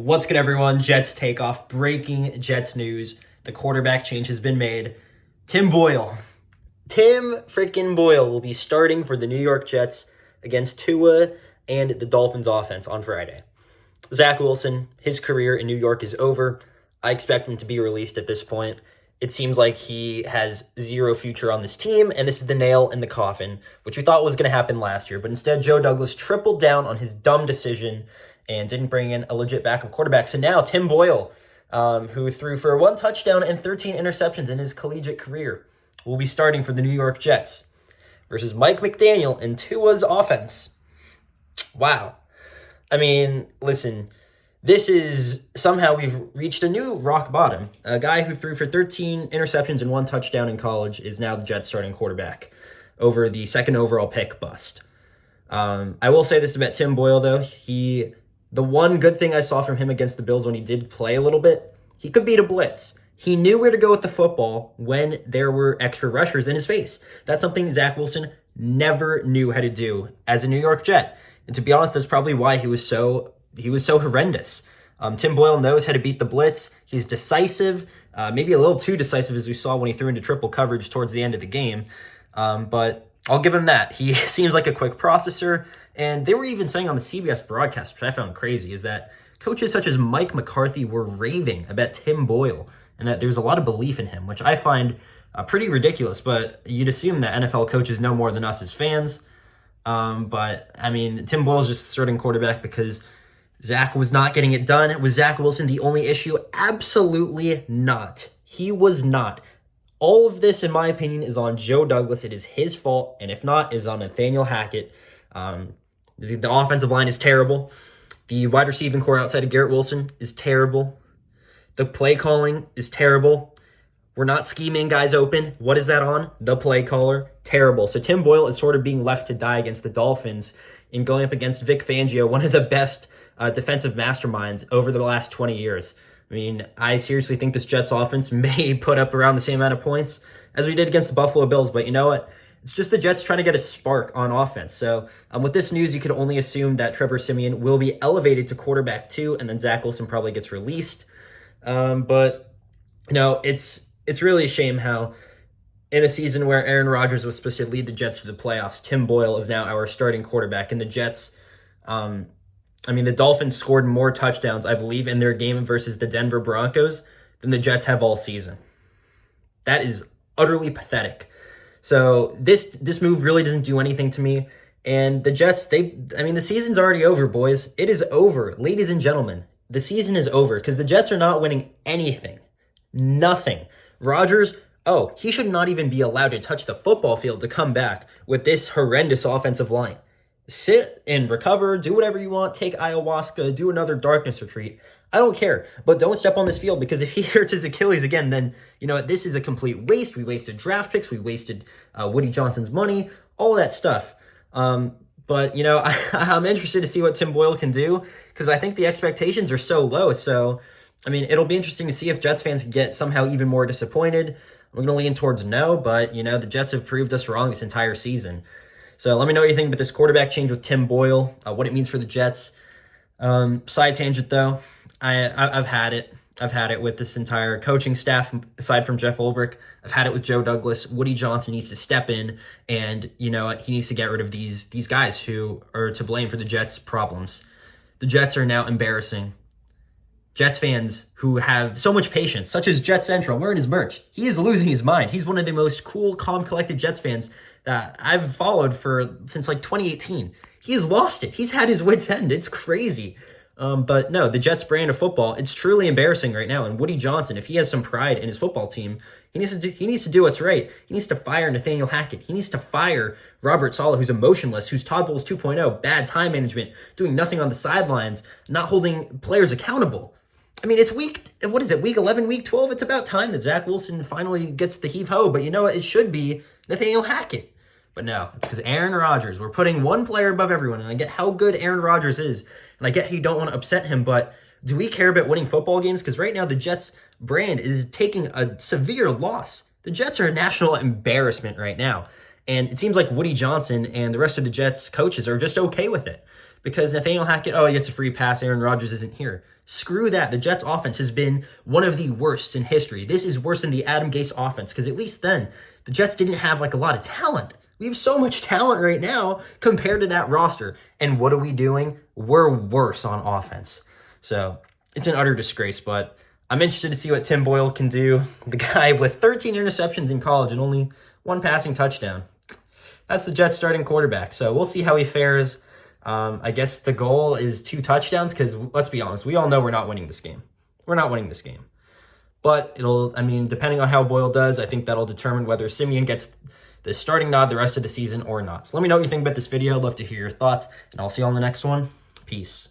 What's good, everyone? Jets takeoff. Breaking Jets news. The quarterback change has been made. Tim freaking Boyle will be starting for the New York Jets against Tua and the Dolphins offense on Friday. Zach Wilson, his career in New York is over. I expect him to be released at this point. It seems like he has zero future on this team, and this is the nail in the coffin, which we thought was going to happen last year. But instead, Joe Douglas tripled down on his dumb decision and didn't bring in a legit backup quarterback. So now Tim Boyle, who threw for 1 touchdown and 13 interceptions in his collegiate career, will be starting for the New York Jets versus Mike McDaniel and Tua's offense. Wow. I mean, listen, this is somehow we've reached a new rock bottom. A guy who threw for 13 interceptions and 1 touchdown in college is now the Jets starting quarterback over the second overall pick bust. I will say this about Tim Boyle, though. The one good thing I saw from him against the Bills when he did play a little bit, he could beat a blitz. He knew where to go with the football when there were extra rushers in his face. That's something Zach Wilson never knew how to do as a New York Jet. And to be honest, that's probably why he was so horrendous. Tim Boyle knows how to beat the blitz. He's decisive, maybe a little too decisive, as we saw when he threw into triple coverage towards the end of the game. But I'll give him that. He seems like a quick processor. And they were even saying on the CBS broadcast, which I found crazy, is that coaches such as Mike McCarthy were raving about Tim Boyle and that there's a lot of belief in him, which I find pretty ridiculous. But you'd assume that NFL coaches know more than us as fans. But, I mean, Tim Boyle's just starting quarterback because Zach was not getting it done. Was Zach Wilson the only issue? Absolutely not. He was not. All of this, in my opinion, is on Joe Douglas. It is his fault, and if not, is on Nathaniel Hackett. The offensive line is terrible. The wide receiving core outside of Garrett Wilson is terrible. The play calling is terrible. We're not scheming guys open. What is that on? The play caller. Terrible. So Tim Boyle is sort of being left to die against the Dolphins in going up against Vic Fangio, one of the best defensive masterminds over the last 20 years. I mean, I seriously think this Jets offense may put up around the same amount of points as we did against the Buffalo Bills, but you know what? It's just the Jets trying to get a spark on offense. So with this news, you could only assume that Trevor Siemian will be elevated to quarterback 2, and then Zach Wilson probably gets released. But you know, it's really a shame how in a season where Aaron Rodgers was supposed to lead the Jets to the playoffs, Tim Boyle is now our starting quarterback. And the Jets, the Dolphins scored more touchdowns, I believe, in their game versus the Denver Broncos than the Jets have all season. That is utterly pathetic. So this move really doesn't do anything to me. And the Jets, the season's already over, boys. It is over. Ladies and gentlemen, the season is over because the Jets are not winning anything. Nothing. Rodgers, he should not even be allowed to touch the football field to come back with this horrendous offensive line. Sit and recover, do whatever you want, take ayahuasca, do another darkness retreat. I don't care, but don't step on this field because if he hurts his Achilles again, then, you know, this is a complete waste. We wasted draft picks. We wasted Woody Johnson's money, all that stuff. But, you know, I'm interested to see what Tim Boyle can do because I think the expectations are so low. So, it'll be interesting to see if Jets fans get somehow even more disappointed. I'm going to lean towards no, but, you know, the Jets have proved us wrong this entire season. So let me know what you think about this quarterback change with Tim Boyle, what it means for the Jets. Side tangent, though, I've had it. I've had it with this entire coaching staff, aside from Jeff Ulbrich. I've had it with Joe Douglas. Woody Johnson needs to step in, and, you know, he needs to get rid of these guys who are to blame for the Jets' problems. The Jets are now embarrassing. Jets fans who have so much patience, such as Jet Central, wearing his merch. He is losing his mind. He's one of the most cool, calm, collected Jets fans that I've followed since 2018. He has lost it. He's had his wits' end. It's crazy. But no, the Jets brand of football, it's truly embarrassing right now. And Woody Johnson, if he has some pride in his football team, he needs to do what's right. He needs to fire Nathaniel Hackett. He needs to fire Robert Saleh, who's emotionless, who's Todd Bowles 2.0, bad time management, doing nothing on the sidelines, not holding players accountable. It's week 11, week 12? It's about time that Zach Wilson finally gets the heave-ho. But you know what? It should be Nathaniel Hackett. But no, it's because Aaron Rodgers. We're putting one player above everyone. And I get how good Aaron Rodgers is. And I get how you don't want to upset him. But do we care about winning football games? Because right now the Jets brand is taking a severe loss. The Jets are a national embarrassment right now. And it seems like Woody Johnson and the rest of the Jets coaches are just okay with it. because Nathaniel Hackett, oh, he gets a free pass, Aaron Rodgers isn't here. Screw that. The Jets offense has been one of the worst in history. This is worse than the Adam Gase offense, because at least then the Jets didn't have like a lot of talent. We have so much talent right now compared to that roster. And what are we doing? We're worse on offense. So it's an utter disgrace, but I'm interested to see what Tim Boyle can do. The guy with 13 interceptions in college and only one passing touchdown. That's the Jets starting quarterback. So we'll see how he fares. I guess the goal is 2 touchdowns because, let's be honest, we all know we're not winning this game. We're not winning this game. But depending on how Boyle does, I think that'll determine whether Simeon gets the starting nod the rest of the season or not. So let me know what you think about this video. I'd love to hear your thoughts, and I'll see you on the next one. Peace.